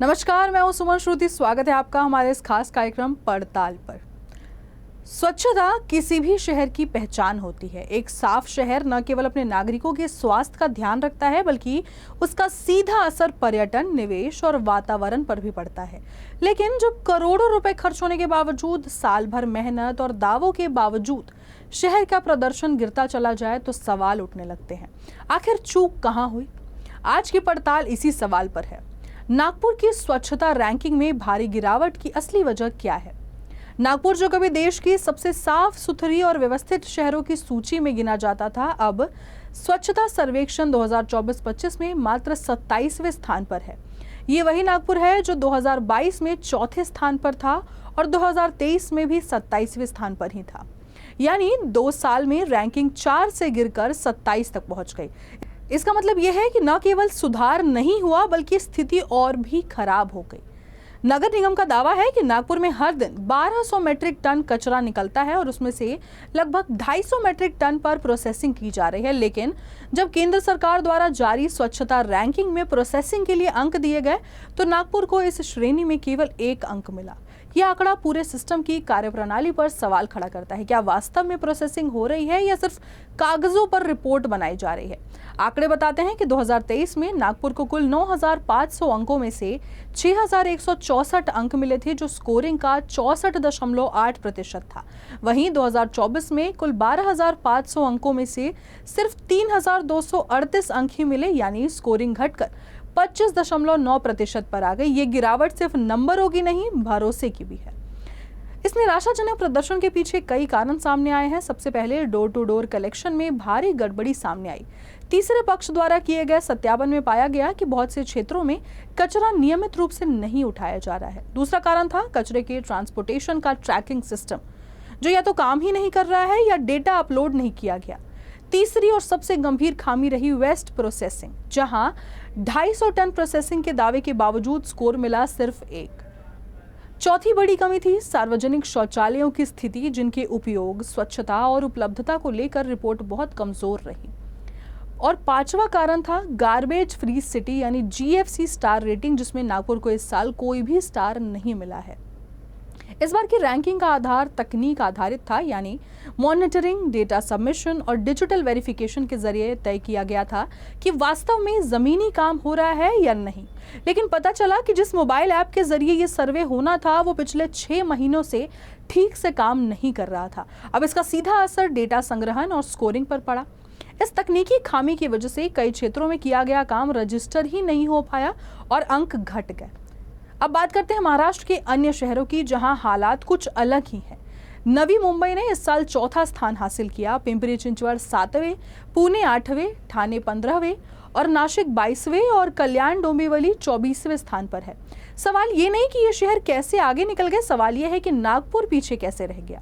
नमस्कार, मैं हूं सुमन श्रुति। स्वागत है आपका हमारे इस खास कार्यक्रम पड़ताल पर। स्वच्छता किसी भी शहर की पहचान होती है। एक साफ शहर न केवल अपने नागरिकों के स्वास्थ्य का ध्यान रखता है, बल्कि उसका सीधा असर पर्यटन, निवेश और वातावरण पर भी पड़ता है। लेकिन जब करोड़ों रुपए खर्च होने के बावजूद, साल भर मेहनत और दावों के बावजूद शहर का प्रदर्शन गिरता चला जाए तो सवाल उठने लगते हैं, आखिर चूक कहाँ हुई? आज की पड़ताल इसी सवाल पर है। नागपुर की स्वच्छता रैंकिंग में भारी गिरावट की असली वजह क्या है? नागपुर, जो कभी देश की सबसे साफ सुथरी और व्यवस्थित शहरों की सूची में गिना जाता था, अब स्वच्छता सर्वेक्षण 2024-25 में मात्र 27वें स्थान पर है। ये वही नागपुर है जो 2022 में चौथे स्थान पर था और 2023 में भी 27वें स्थान पर ही था। यानी 2 साल में रैंकिंग 4 से गिरकर 27 तक पहुंच गई। इसका मतलब यह है कि न केवल सुधार नहीं हुआ, बल्कि स्थिति और भी खराब हो गई। नगर निगम का दावा है कि नागपुर में हर दिन 1200 मीट्रिक टन कचरा निकलता है और उसमें से लगभग 250 मीट्रिक टन पर प्रोसेसिंग की जा रही है। लेकिन जब केंद्र सरकार द्वारा जारी स्वच्छता रैंकिंग में प्रोसेसिंग के लिए अंक दिए गए तो नागपुर को इस श्रेणी में केवल 1 अंक मिला। यह आंकड़ा पूरे सिस्टम की कार्यप्रणाली पर सवाल खड़ा करता है। क्या वास्तव में प्रोसेसिंग हो रही है या सिर्फ कागजों पर रिपोर्ट बनाई जा रही है? आंकड़े बताते हैं कि 2023 में नागपुर को कुल 9,500 अंकों में से 6,164 अंक मिले थे, जो स्कोरिंग का 64.8% था। वहीं 2024 में कुल 12,500 अंकों में से सिर्फ 3,238 अंक ही मिले, यानी स्कोरिंग घटकर 25.9% पर आ गई। ये गिरावट सिर्फ नंबरों की नहीं, भरोसे की भी है। इस निराशाजनक प्रदर्शन के पीछे कई कारण सामने आए हैं। सबसे पहले डोर टू डोर कलेक्शन में भारी गड़बड़ी सामने आई। तीसरे पक्ष द्वारा किए गए सत्यापन में पाया गया कि बहुत से क्षेत्रों में कचरा नियमित रूप से नहीं उठाया जा रहा है। दूसरा कारण था कचरे के ट्रांसपोर्टेशन का ट्रैकिंग सिस्टम, जो या तो काम ही नहीं कर रहा है या डेटा अपलोड नहीं किया गया। तीसरी और सबसे गंभीर खामी रही वेस्ट प्रोसेसिंग, जहां 250 टन प्रोसेसिंग के दावे के बावजूद स्कोर मिला सिर्फ 1। चौथी बड़ी कमी थी सार्वजनिक शौचालयों की स्थिति, जिनके उपयोग, स्वच्छता और उपलब्धता को लेकर रिपोर्ट बहुत कमजोर रही। और 5वां कारण था गार्बेज फ्री सिटी यानी GFC स्टार रेटिंग, जिसमें नागपुर को इस साल कोई भी स्टार नहीं मिला है। इस बार की रैंकिंग का आधार तकनीक आधारित था, यानी मॉनिटरिंग, डेटा सबमिशन और डिजिटल वेरिफिकेशन के जरिए तय किया गया था कि वास्तव में जमीनी काम हो रहा है या नहीं। लेकिन पता चला कि जिस मोबाइल ऐप के जरिए ये सर्वे होना था, वो पिछले 6 महीनों से ठीक से काम नहीं कर रहा था। अब इसका सीधा असर डेटा संग्रहण और स्कोरिंग पर पड़ा। इस तकनीकी खामी की वजह से कई क्षेत्रों में किया गया काम रजिस्टर ही नहीं हो पाया और अंक घट गए। अब बात करते हैं महाराष्ट्र के अन्य शहरों की, जहां हालात कुछ अलग ही हैं। नवी मुंबई ने इस साल चौथा स्थान हासिल किया। पिंपरी चिंचवड 7वें, पुणे 8वें, ठाणे 15वें और नासिक 22वें और कल्याण डोंबिवली 24वें स्थान पर है। सवाल ये नहीं कि ये शहर कैसे आगे निकल गए, सवाल ये है कि नागपुर पीछे कैसे रह गया।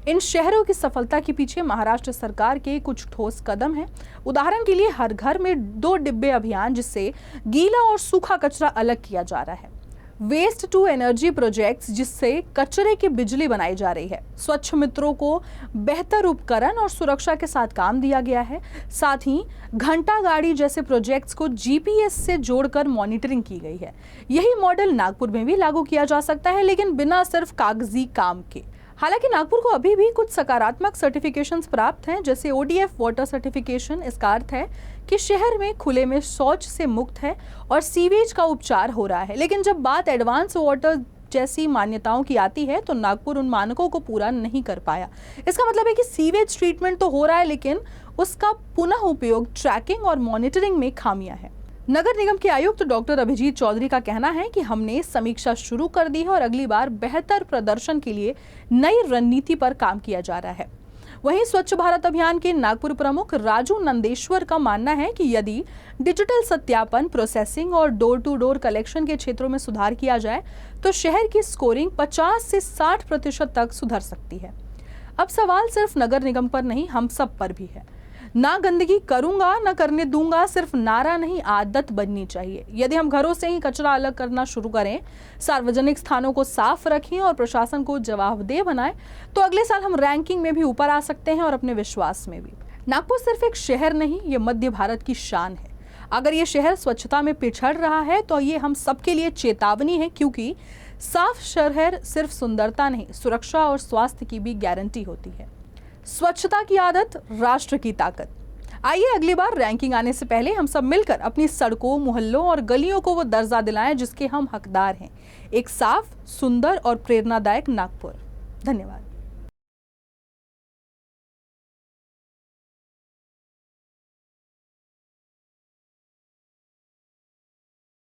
इन शहरों की सफलता के पीछे महाराष्ट्र सरकार के कुछ ठोस कदम हैं। उदाहरण के लिए हर घर में 2 डिब्बे अभियान, जिससे गीला और सूखा कचरा अलग किया जा रहा है। वेस्ट टू एनर्जी प्रोजेक्ट्स, जिससे कचरे की बिजली बनाई जा रही है। स्वच्छ मित्रों को बेहतर उपकरण और सुरक्षा के साथ काम दिया गया है। साथ ही घंटा गाड़ी जैसे प्रोजेक्ट्स को GPS से जोड़कर मॉनिटरिंग की गई है। यही मॉडल नागपुर में भी लागू किया जा सकता है, लेकिन बिना सिर्फ कागजी काम के। हालांकि नागपुर को अभी भी कुछ सकारात्मक सर्टिफिकेशंस प्राप्त हैं, जैसे ODF वाटर सर्टिफिकेशन। इसका अर्थ है कि शहर में खुले में शौच से मुक्त है और सीवेज का उपचार हो रहा है। लेकिन जब बात एडवांस वाटर जैसी मान्यताओं की आती है तो नागपुर उन मानकों को पूरा नहीं कर पाया। इसका मतलब है कि सीवेज ट्रीटमेंट तो हो रहा है, लेकिन उसका पुनः उपयोग, ट्रैकिंग और मॉनिटरिंग में खामियां हैं। नगर निगम के आयुक्त डॉक्टर अभिजीत चौधरी का कहना है कि हमने समीक्षा शुरू कर दी है और अगली बार बेहतर प्रदर्शन के लिए नई रणनीति पर काम किया जा रहा है। वहीं स्वच्छ भारत अभियान के नागपुर प्रमुख राजू नंदेश्वर का मानना है कि यदि डिजिटल सत्यापन, प्रोसेसिंग और डोर टू डोर कलेक्शन के क्षेत्रों में सुधार किया जाए तो शहर की स्कोरिंग 50 से 60% तक सुधर सकती है। अब सवाल सिर्फ नगर निगम पर नहीं, हम सब पर भी है। ना गंदगी करूंगा ना करने दूंगा सिर्फ नारा नहीं, आदत बननी चाहिए। यदि हम घरों से ही कचरा अलग करना शुरू करें, सार्वजनिक स्थानों को साफ रखें और प्रशासन को जवाबदेह बनाएं, तो अगले साल हम रैंकिंग में भी ऊपर आ सकते हैं और अपने विश्वास में भी। नागपुर सिर्फ एक शहर नहीं, ये मध्य भारत की शान है। अगर ये शहर स्वच्छता में पिछड़ रहा है तो ये हम सबके लिए चेतावनी है, क्योंकि साफ शहर सिर्फ सुंदरता नहीं, सुरक्षा और स्वास्थ्य की भी गारंटी होती है। स्वच्छता की आदत, राष्ट्र की ताकत। आइए अगली बार रैंकिंग आने से पहले हम सब मिलकर अपनी सड़कों, मोहल्लों और गलियों को वो दर्जा दिलाएं जिसके हम हकदार हैं। एक साफ, सुंदर और प्रेरणादायक नागपुर। धन्यवाद।